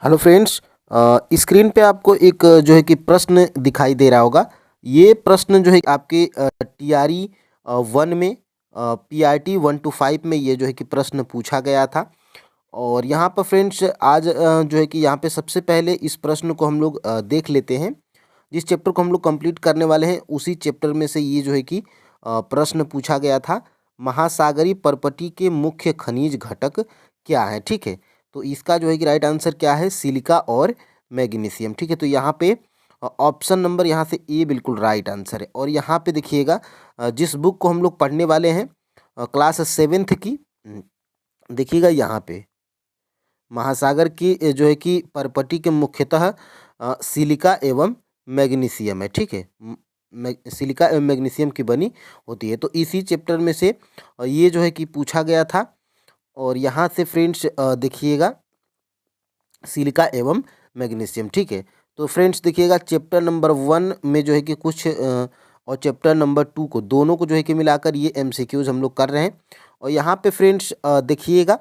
Hello friends. Screen पे आपको एक जो है कि प्रश्न दिखाई दे रहा होगा। ये प्रश्न जो है आपके टीआरई 1 में पीआरटी 1 to 5 में ये जो है कि प्रश्न पूछा गया था। और यहाँ पर फ्रेंड्स आज जो है कि यहाँ पे सबसे पहले इस प्रश्न को हम लोग देख लेते हैं। जिस चैप्टर को हम लोग कंप्लीट करने वाले हैं उसी चैप्टर में से ये जो है कि प्रश्न पूछा गया था। महासागरीय परपटी के मुख्य खनिज घटक क्या है, ठीक है। तो इसका जो है कि राइट आंसर क्या है, सिलिका और मैग्नीशियम, ठीक है। तो यहाँ पे ऑप्शन नंबर यहाँ से ए बिल्कुल राइट आंसर है। और यहाँ पे देखिएगा जिस बुक को हम लोग पढ़ने वाले हैं क्लास 7th की, देखिएगा यहाँ पे महासागर की जो है कि परपटी के मुख्यतः सिलिका एवं मैग्नीशियम है, ठीक है। सिलिका एवं मैग्नीशियम की बनी होती है। तो इसी चैप्टर में से ये जो है कि पूछा गया था। और यहाँ से फ्रेंड्स देखिएगा सिलिका एवं मैग्नीशियम, ठीक है। तो फ्रेंड्स देखिएगा चैप्टर नंबर 1 में जो है कि कुछ और चैप्टर नंबर 2 को दोनों को जो है कि मिलाकर ये एमसीक्यूज हम लोग कर रहे हैं। और यहाँ पे फ्रेंड्स देखिएगा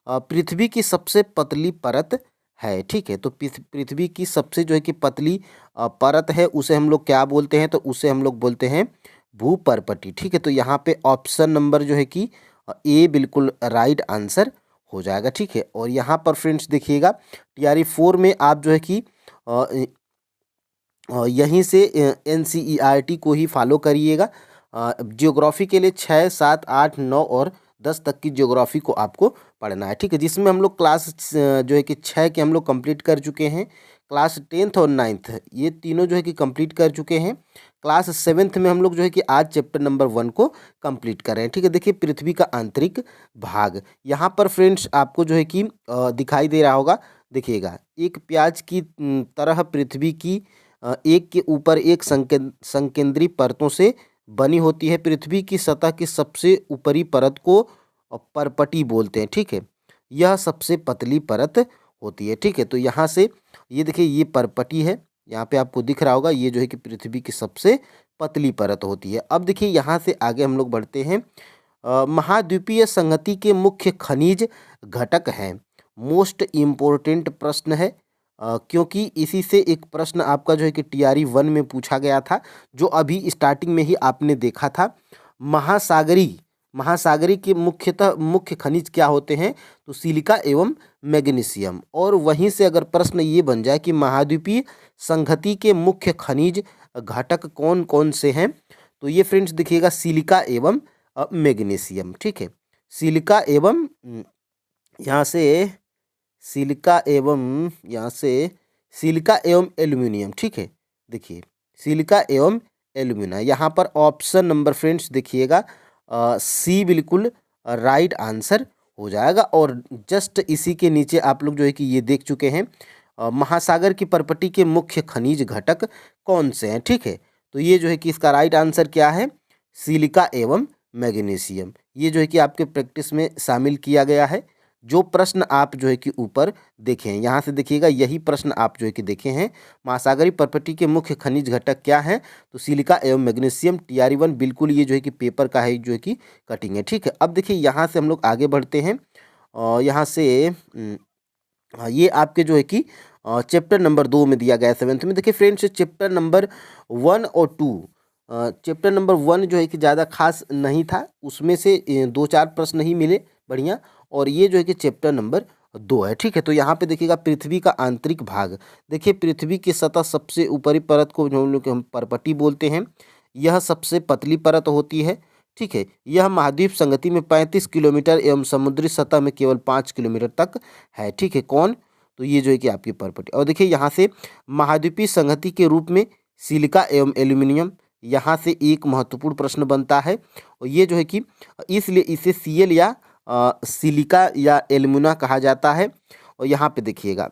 पृथ्वी की सबसे पतली परत है, ठीक है। तो पृथ्वी की सबसे जो है कि पतली परत है उसे हम लोग क्या बोलते हैं, तो उसे हम लोग बोलते हैं भूपर्पटी, ठीक है। तो यहाँ पे ऑप्शन नंबर जो है कि ए बिल्कुल राइट आंसर हो जाएगा, ठीक है। और यहाँ पर फ्रेंड्स देखिएगा टीआरई 4 में आप जो है कि यहीं से एनसीईआरटी को ही फॉलो करिएगा। जियोग्राफी के लिए 6, 7, 8, 9 और 10 तक की ज्योग्राफी को आपको पढ़ना है, ठीक है। जिसमें हम लोग क्लास जो है कि 6 के हम लोग कंप्लीट कर चुके हैं। क्लास 10th और 9th ये तीनों जो है कि कंप्लीट कर चुके हैं। क्लास 7th में हम लोग जो है कि आज चैप्टर नंबर 1 को कंप्लीट कर रहे हैं, ठीक है। देखिए पृथ्वी का आंतरिक भाग यहाँ पर फ्रेंड्स आपको जो है कि दिखाई दे रहा होगा। देखिएगा एक प्याज की तरह पृथ्वी की एक के ऊपर एक संकेंद्री परतों से बनी होती है। पृथ्वी की सतह की सबसे ऊपरी परत को परपटी बोलते हैं, ठीक है। यह सबसे पतली परत होती है, ठीक है। तो यहाँ से ये देखिए ये परपटी है, यहाँ पे आपको दिख रहा होगा ये जो है कि पृथ्वी की सबसे पतली परत होती है। अब देखिए यहाँ से आगे हम लोग बढ़ते हैं। महाद्वीपीय संहति के मुख्य खनिज घटक हैं। मोस्ट इम्पोर्टेंट प्रश्न है क्योंकि इसी से एक प्रश्न आपका जो है कि टीआरई 1 में पूछा गया था, जो अभी स्टार्टिंग में ही आपने देखा था। महासागरी के मुख्य खनिज क्या होते हैं, तो सिलिका एवं मैग्नीशियम। और वहीं से अगर प्रश्न ये बन जाए कि महाद्वीपीय संहति के मुख्य खनिज घटक कौन कौन से हैं, तो ये फ्रेंड्स देखिएगा सिलिका एवं मैग्नीशियम, ठीक है। सिलिका एवं यहाँ से सिलिका एवं एल्यूमिनियम, ठीक है। देखिए सिलिका एवं एल्यूमिना, यहाँ पर ऑप्शन नंबर फ्रेंड्स देखिएगा सी बिल्कुल राइट आंसर हो जाएगा। और जस्ट इसी के नीचे आप लोग जो है कि ये देख चुके हैं महासागर की परपटी के मुख्य खनिज घटक कौन से हैं, ठीक है। तो ये जो है कि इसका राइट आंसर क्या है, सिलिका एवं मैग्नीशियम। ये जो है कि आपके प्रैक्टिस में शामिल किया गया है। जो प्रश्न आप जो है कि ऊपर देखें, यहाँ से देखिएगा यही प्रश्न आप जो है कि देखे हैं। महासागरीय परपटी के मुख्य खनिज घटक क्या हैं, तो सिलिका एवं मैग्नीशियम। टीआरई 1 बिल्कुल ये जो है कि पेपर का है जो है कि कटिंग है, ठीक है। अब देखिए यहाँ से हम लोग आगे बढ़ते हैं। यहाँ से ये आपके जो है कि चैप्टर नंबर 2 में दिया गया है 7th में। देखिए फ्रेंड्स चैप्टर नंबर 1 और 2, चैप्टर नंबर 1 जो है कि ज़्यादा खास नहीं था, उसमें से 2-4 प्रश्न ही मिले बढ़िया। और ये जो है कि चैप्टर नंबर 2 है, ठीक है। तो यहाँ पे देखिएगा पृथ्वी का आंतरिक भाग। देखिए पृथ्वी की सतह सबसे ऊपरी परत को जो हम लोग हम परपटी बोलते हैं, यह सबसे पतली परत होती है, ठीक है। यह महाद्वीप संगति में 35 किलोमीटर एवं समुद्री सतह में केवल 5 किलोमीटर तक है, ठीक है। कौन, तो ये जो है कि आपकी परपटी। और देखिए यहाँ से महाद्वीपीय संगति के रूप में सिलिका एवं एल्यूमिनियम, यहाँ से एक महत्वपूर्ण प्रश्न बनता है। और ये जो है कि इसलिए इसे सीएल या सिलिका या एल्यूमिना कहा जाता है। और यहाँ पे देखिएगा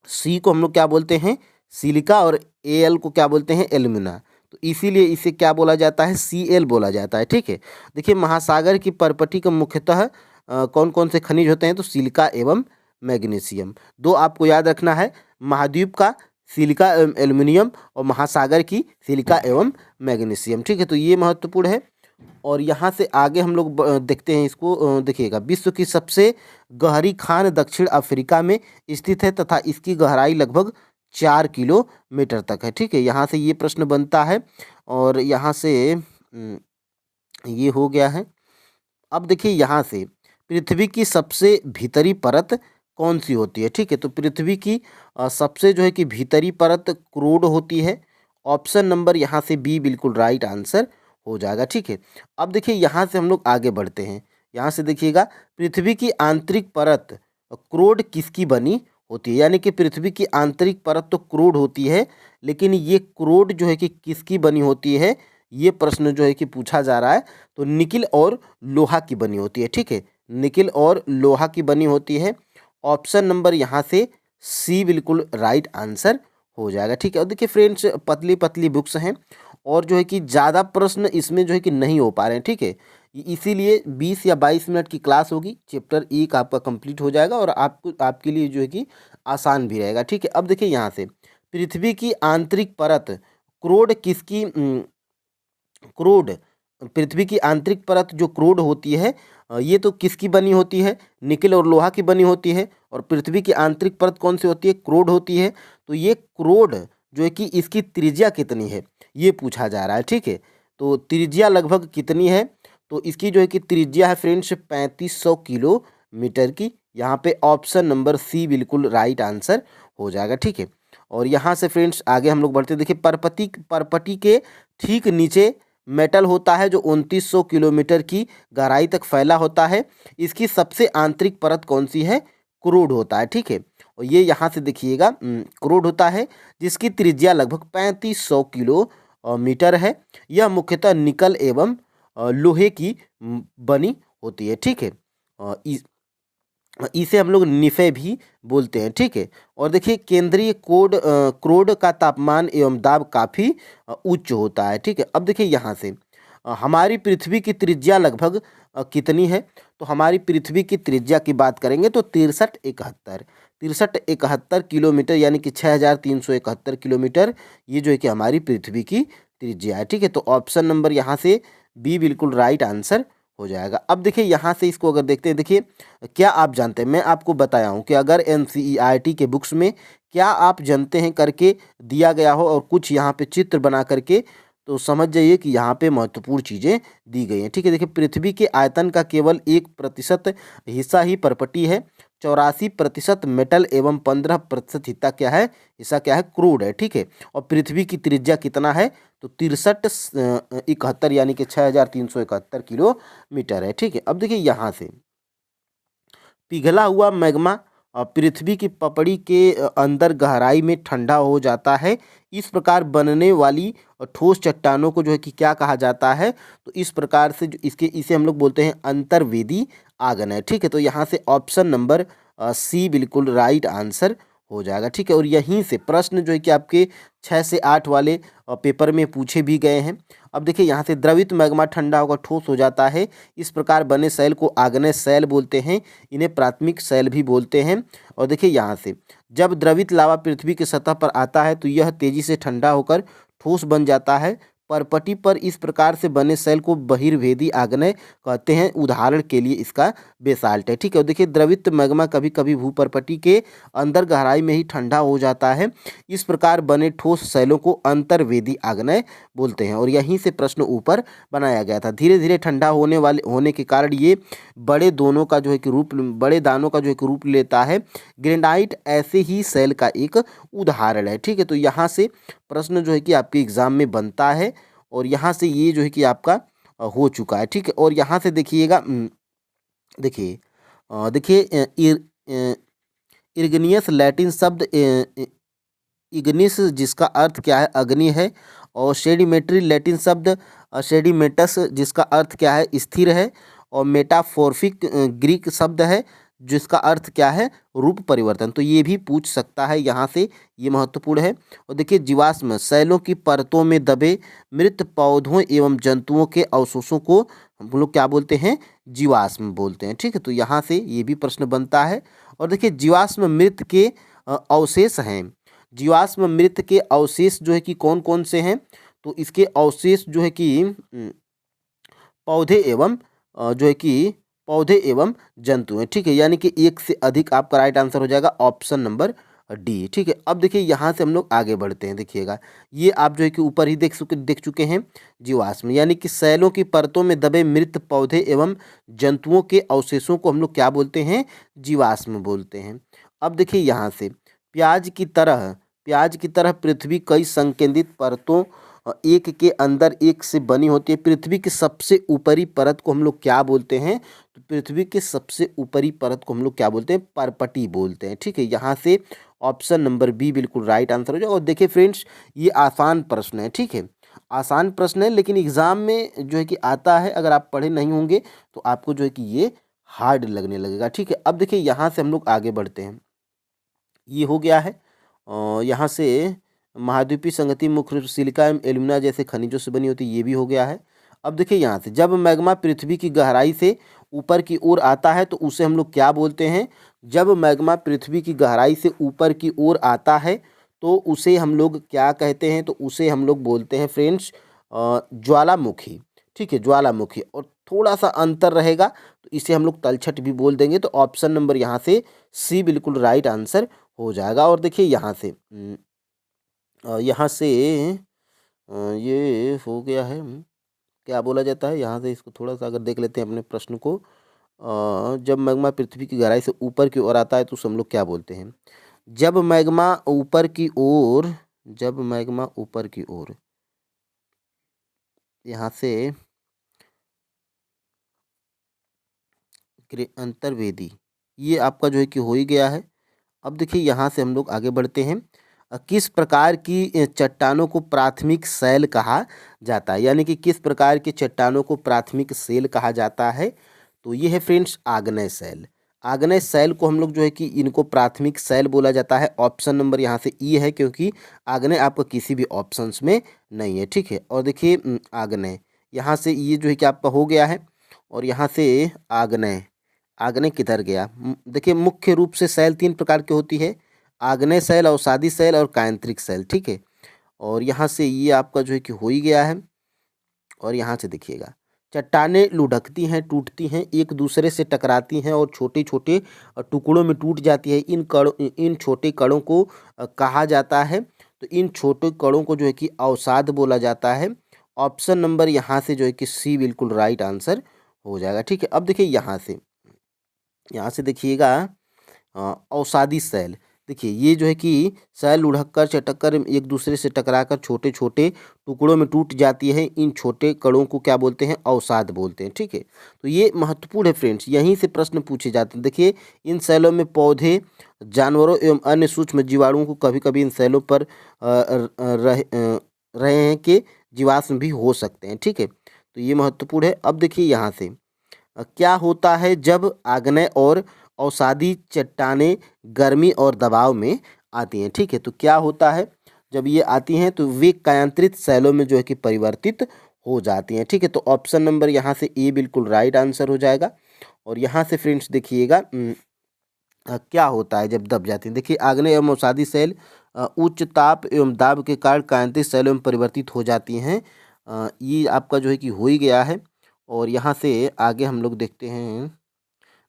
सी को हम लोग क्या बोलते हैं, सिलिका, और एल को क्या बोलते हैं, एल्यूमिना। तो इसीलिए इसे क्या बोला जाता है, सीएल बोला जाता है, ठीक है। देखिए महासागर की परपटी का मुख्यतः कौन कौन से खनिज होते हैं, तो सिलिका एवं मैग्नीशियम। दो आपको याद रखना है, महाद्वीप का सिलिका एवं एल्यूमिनियम और महासागर की सिलिका एवं मैग्नीशियम, ठीक है। तो ये महत्वपूर्ण है। और यहाँ से आगे हम लोग देखते हैं इसको। देखिएगा, विश्व की सबसे गहरी खान दक्षिण अफ्रीका में स्थित है तथा इसकी गहराई लगभग 4 किलोमीटर तक है। ठीक है, यहाँ से ये प्रश्न बनता है और यहाँ से ये हो गया है। अब देखिए यहाँ से पृथ्वी की सबसे भीतरी परत कौन सी होती है। ठीक है, तो पृथ्वी की सबसे जो है कि भीतरी परत क्रूड होती है। ऑप्शन नंबर यहाँ से बी बिल्कुल राइट आंसर हो जाएगा। ठीक है, अब देखिए यहाँ से हम लोग आगे बढ़ते हैं। यहाँ से देखिएगा, पृथ्वी की आंतरिक परत क्रोड किसकी बनी होती है, यानी कि पृथ्वी की आंतरिक परत तो क्रोड होती है, लेकिन ये क्रोड जो है कि किसकी बनी होती है, ये प्रश्न जो है कि पूछा जा रहा है। तो निकिल और लोहा की बनी होती है। ठीक है, निकिल और लोहा की बनी होती है। ऑप्शन नंबर यहाँ से सी बिल्कुल राइट आंसर हो जाएगा। ठीक है, और देखिए फ्रेंड्स, पतली पतली बुक्स हैं और जो है कि ज़्यादा प्रश्न इसमें जो है कि नहीं हो पा रहे हैं। ठीक है, इसीलिए 20 या 22 मिनट की क्लास होगी, चैप्टर 1 आपका कंप्लीट हो जाएगा और आपको आपके लिए जो है कि आसान भी रहेगा। ठीक है, अब देखिए यहाँ से पृथ्वी की आंतरिक परत क्रोड किसकी क्रोड पृथ्वी की आंतरिक परत जो क्रोड होती है, ये तो किसकी बनी होती है, निकिल और लोहा की बनी होती है। और पृथ्वी की आंतरिक परत कौन सी होती है, क्रोड होती है। तो ये क्रोड जो है कि इसकी त्रिज्या कितनी है, ये पूछा जा रहा है। ठीक है, तो त्रिज्या लगभग कितनी है, तो इसकी जो है कि त्रिज्या है फ्रेंड्स 3500 किलोमीटर की। यहाँ पे ऑप्शन नंबर सी बिल्कुल राइट आंसर हो जाएगा। ठीक है, और यहाँ से फ्रेंड्स आगे हम लोग बढ़ते हैं। देखिए, परपटी के ठीक नीचे मेटल होता है जो 2900 किलोमीटर की गहराई तक फैला होता है। इसकी सबसे आंतरिक परत कौन सी है, क्रूड होता है। ठीक है, और ये यहाँ से देखिएगा क्रूड होता है जिसकी त्रिज्या लगभग 3500 किलोमीटर है। यह मुख्यतः निकल एवं लोहे की बनी होती है। ठीक है, इसे हम लोग निफे भी बोलते हैं। ठीक है, और देखिए केंद्रीय क्रोड का तापमान एवं दाब काफ़ी उच्च होता है। ठीक है, अब देखिए यहाँ से हमारी पृथ्वी की त्रिज्या लगभग कितनी है, तो हमारी पृथ्वी की त्रिज्या की बात करेंगे तो 6371 किलोमीटर, यानी कि 6371 किलोमीटर, ये जो है कि हमारी पृथ्वी की त्रिज्या है। ठीक है, तो ऑप्शन नंबर यहाँ से बी बिल्कुल राइट आंसर हो जाएगा। अब देखिए यहाँ से इसको अगर देखते हैं, देखिए क्या आप जानते हैं, मैं आपको बताया हूँ कि अगर NCERT के बुक्स में क्या आप जानते हैं करके दिया गया हो और कुछ यहाँ पे चित्र बना करके, तो समझ जाइए कि यहाँ पे महत्वपूर्ण चीज़ें दी गई हैं। ठीक है, देखिए पृथ्वी के आयतन का केवल 1% हिस्सा ही परपटी है, 84% मेटल एवं 15% हिस्सा क्या है, क्रूड है। ठीक है, और पृथ्वी की त्रिज्या कितना है, तो 6371 यानी कि 6371 किलोमीटर है। ठीक है, अब देखिए यहाँ से पिघला हुआ मैग्मा पृथ्वी की पपड़ी के अंदर गहराई में ठंडा हो जाता है। इस प्रकार बनने वाली ठोस चट्टानों को जो है कि क्या कहा जाता है, तो इस प्रकार से जो इसे हम लोग बोलते हैं अंतर्वेदी आग्नेय। ठीक है, तो यहाँ से ऑप्शन नंबर सी बिल्कुल राइट आंसर हो जाएगा। ठीक है, और यहीं से प्रश्न जो है कि आपके 6 से 8 वाले पेपर में पूछे भी गए हैं। अब देखिए यहाँ से द्रवित मैग्मा ठंडा होकर ठोस हो जाता है। इस प्रकार बने सेल को आग्नेय सेल बोलते हैं, इन्हें प्राथमिक सेल भी बोलते हैं। और देखिए यहाँ से जब द्रवित लावा पृथ्वी की सतह पर आता है तो यह तेजी से ठंडा होकर ठोस बन जाता है। परपटी पर इस प्रकार से बने सेल को बहिर्वेदी आग्नेय कहते हैं। उदाहरण के लिए इसका बेसाल्ट है। ठीक है, और देखिए द्रवित मैग्मा कभी कभी भूपरपटी के अंदर गहराई में ही ठंडा हो जाता है। इस प्रकार बने ठोस सेलों को अंतर्वेदी आग्नेय बोलते हैं, और यहीं से प्रश्न ऊपर बनाया गया था। धीरे धीरे ठंडा होने के कारण ये बड़े दानों का जो है कि रूप लेता है। ग्रेनाइट ऐसे ही सेल का एक उदाहरण है। ठीक है, तो यहाँ से प्रश्न जो है कि आपके एग्जाम में बनता है और यहाँ से ये जो है कि आपका हो चुका है। ठीक है, और यहाँ से देखिएगा, देखिए इग्नियस लैटिन शब्द इग्निस जिसका अर्थ क्या है, अग्नि है। और सेडिमेट्री लैटिन शब्द सेडिमेटस जिसका अर्थ क्या है, स्थिर है। और मेटाफोर्फिक ग्रीक शब्द है जिसका अर्थ क्या है, रूप परिवर्तन। तो ये भी पूछ सकता है यहाँ से, ये महत्वपूर्ण है। और देखिए जीवाश्म सेलों की परतों में दबे मृत पौधों एवं जंतुओं के अवशेषों को हम लोग क्या बोलते हैं, जीवाश्म बोलते हैं। ठीक है, तो यहाँ से ये भी प्रश्न बनता है। और देखिए जीवाश्म मृत के अवशेष हैं। जीवाश्म मृत के अवशेष जो है कि कौन कौन से हैं, तो इसके अवशेष जो है कि पौधे एवं जो है कि पौधे एवं जंतु हैं, ठीक है। यानी कि एक से अधिक आपका राइट आंसर हो जाएगा ऑप्शन नंबर डी, ठीक है। अब देखिए यहाँ से हम लोग आगे बढ़ते हैं। देखिएगा ये आप जो है कि ऊपर ही देख चुके हैं, जीवाश्म यानी कि सेलों की परतों में दबे मृत पौधे एवं जंतुओं के अवशेषों को हम लोग क्या बोलते हैं, जीवाश्म बोलते हैं। अब देखिए यहाँ से प्याज की तरह पृथ्वी कई संकेंद्रित परतों एक के अंदर एक से बनी होती है। पृथ्वी की सबसे ऊपरी परत को हम लोग क्या बोलते हैं, तो पृथ्वी के सबसे ऊपरी परत को हम लोग क्या बोलते हैं, परपटी बोलते हैं, ठीक है। यहाँ से ऑप्शन नंबर बी बिल्कुल राइट आंसर हो जाएगा। और देखिए फ्रेंड्स ये आसान प्रश्न है, ठीक है, आसान प्रश्न है, लेकिन एग्जाम में जो है कि आता है, अगर आप पढ़े नहीं होंगे तो आपको जो है कि ये हार्ड लगने लगेगा, ठीक है। अब देखिए यहाँ से हम लोग आगे बढ़ते हैं। ये हो गया है यहाँ से महाद्वीपीय संगति मुख्य रूप से सिलिका एवं एल्यूमिना जैसे खनिजों से बनी होती है, ये भी हो गया है। अब देखिए यहाँ से जब मैग्मा पृथ्वी की गहराई से ऊपर की ओर आता है तो उसे हम लोग क्या बोलते हैं, जब मैग्मा पृथ्वी की गहराई से ऊपर की ओर आता है तो उसे हम लोग क्या कहते हैं, तो उसे हम लोग बोलते हैं फ्रेंड्स ज्वालामुखी, ठीक है, ज्वालामुखी। और थोड़ा सा अंतर रहेगा तो इसे हम लोग तलछट भी बोल देंगे। तो ऑप्शन नंबर यहाँ से सी बिल्कुल राइट आंसर हो जाएगा। और देखिए यहाँ से ये हो गया है, क्या बोला जाता है यहाँ से, इसको थोड़ा सा अगर देख लेते हैं अपने प्रश्न को। जब मैग्मा पृथ्वी की गहराई से ऊपर की ओर आता है तो उसे हम लोग क्या बोलते हैं, जब मैग्मा ऊपर की ओर यहाँ से अंतर्वेदी, ये आपका जो है कि हो ही गया है। अब देखिए यहाँ से हम लोग आगे बढ़ते हैं। किस प्रकार की चट्टानों को प्राथमिक शैल कहा जाता है, यानी कि किस प्रकार की चट्टानों को प्राथमिक शैल कहा जाता है, तो ये है फ्रेंड्स आग्नेय शैल। आग्नेय शैल को हम लोग जो है कि इनको प्राथमिक शैल बोला जाता है। ऑप्शन नंबर यहाँ से ई है, क्योंकि आग्नेय आपका किसी भी ऑप्शंस में नहीं है, ठीक है। और देखिए आग्नेय यहाँ से ये जो है कि आपका हो गया है। और यहाँ से आग्नेय किधर गया, देखिए मुख्य रूप से शैल तीन प्रकार की होती है, आग्नेय शैल, अवसादी शैल और कायांतरिक शैल, ठीक है। और यहाँ से ये आपका जो है कि हो ही गया है। और यहाँ से देखिएगा चट्टानें लुढ़कती हैं, टूटती हैं, एक दूसरे से टकराती हैं और छोटे छोटे टुकड़ों में टूट जाती है। इन छोटे कणों को कहा जाता है, तो इन छोटे कणों को जो है कि अवसाद बोला जाता है। ऑप्शन नंबर यहाँ से जो है कि सी बिल्कुल राइट आंसर हो जाएगा, ठीक है। अब देखिए यहाँ से देखिएगा अवसादी शैल, देखिए ये जो है कि शैल लुढ़क कर चटक कर एक दूसरे से टकराकर छोटे छोटे टुकड़ों में टूट जाती है। इन छोटे कणों को क्या बोलते हैं, अवसाद बोलते हैं, ठीक है। तो ये महत्वपूर्ण है फ्रेंड्स, यहीं से प्रश्न पूछे जाते हैं। देखिए इन शैलों में पौधे, जानवरों एवं अन्य सूक्ष्म जीवाणुओं को कभी कभी इन शैलों पर रहे हैं कि जीवाश्म भी हो सकते हैं, ठीक है। तो ये महत्वपूर्ण है। अब देखिए यहाँ से क्या होता है जब आग्नेय और अवसादी चट्टानें गर्मी और दबाव में आती हैं, ठीक है। तो क्या होता है जब ये आती हैं तो वे कायांतरित शैलों में जो है कि परिवर्तित हो जाती हैं, ठीक है। तो ऑप्शन नंबर यहाँ से ए बिल्कुल राइट आंसर हो जाएगा। और यहाँ से फ्रेंड्स देखिएगा क्या होता है जब दब जाती हैं। देखिए आग्नेय एवं अवसादी शैल उच्च ताप एवं दाब के कारण कायांतरित शैलों में परिवर्तित हो जाती हैं। ये आपका जो है कि हो ही गया है। और यहाँ से आगे हम लोग देखते हैं,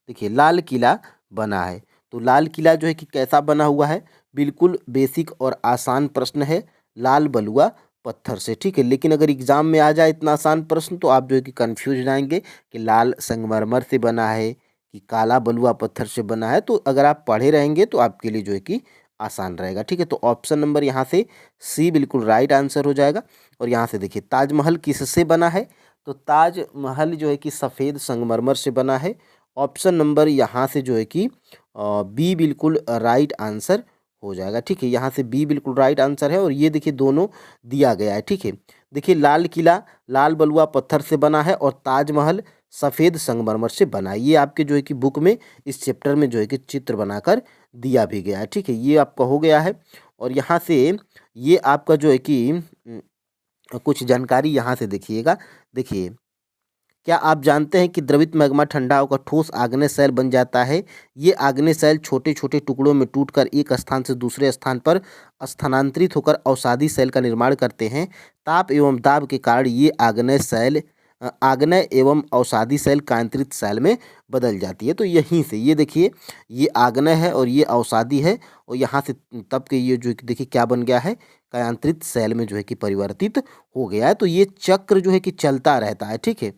देखिए लाल किला बना है, तो लाल किला जो है कि कैसा बना हुआ है, बिल्कुल बेसिक और आसान प्रश्न है, लाल बलुआ पत्थर से, ठीक है। लेकिन अगर एग्जाम में आ जाए इतना आसान प्रश्न तो आप जो है कि कंफ्यूज जाएंगे कि लाल संगमरमर से बना है कि काला बलुआ पत्थर से बना है। तो अगर आप पढ़े रहेंगे तो आपके लिए जो है कि आसान रहेगा, ठीक है। तो ऑप्शन नंबर यहाँ से सी बिल्कुल राइट आंसर हो जाएगा। और यहाँ से देखिए ताजमहल किससे बना है, तो ताजमहल जो है कि सफ़ेद संगमरमर से बना है। ऑप्शन नंबर यहाँ से जो है कि बी बिल्कुल राइट आंसर हो जाएगा, ठीक है। यहाँ से बी बिल्कुल राइट आंसर है। और ये देखिए दोनों दिया गया है, ठीक है। देखिए लाल किला लाल बलुआ पत्थर से बना है और ताजमहल सफ़ेद संगमरमर से बना है। ये आपके जो है कि बुक में इस चैप्टर में जो है कि चित्र बनाकर दिया भी गया है, ठीक है। ये आपका हो गया है। और यहाँ से ये आपका जो है कि कुछ जानकारी यहाँ से देखिएगा। देखिए क्या आप जानते हैं कि द्रवित मैग्मा ठंडा होकर ठोस आग्नेय शैल बन जाता है। ये आग्नेय शैल छोटे छोटे टुकड़ों में टूटकर एक स्थान से दूसरे स्थान पर स्थानांतरित होकर अवसादी शैल का निर्माण करते हैं। ताप एवं दाब के कारण ये आग्नेय शैल आग्नेय एवं अवसादी सेल कायांतरित सेल में बदल जाती है। तो यहीं से ये देखिए, ये आग्नेय है और ये अवसादी है, और यहाँ से तब के ये जो देखिए क्या बन गया है, कायांतरित सेल में जो है कि परिवर्तित हो गया है। तो ये चक्र जो है कि चलता रहता है, ठीक है।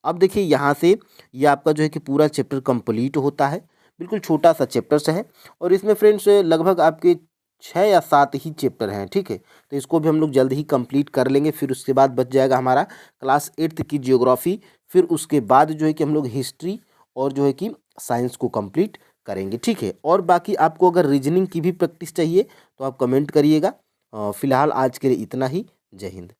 अब देखिए यहाँ से ये आपका जो है कि पूरा चैप्टर कंप्लीट होता है। बिल्कुल छोटा सा चैप्टर है, और इसमें फ्रेंड्स लगभग आपके 6 या 7 ही चैप्टर हैं, ठीक है। तो इसको भी हम लोग जल्द ही कंप्लीट कर लेंगे। फिर उसके बाद बच जाएगा हमारा क्लास 8th की जियोग्राफी। फिर उसके बाद जो है कि हम लोग हिस्ट्री और जो है कि साइंस को कंप्लीट करेंगे, ठीक है। और बाकी आपको अगर रीजनिंग की भी प्रैक्टिस चाहिए तो आप कमेंट करिएगा। फिलहाल आज के लिए इतना ही। जय हिंद।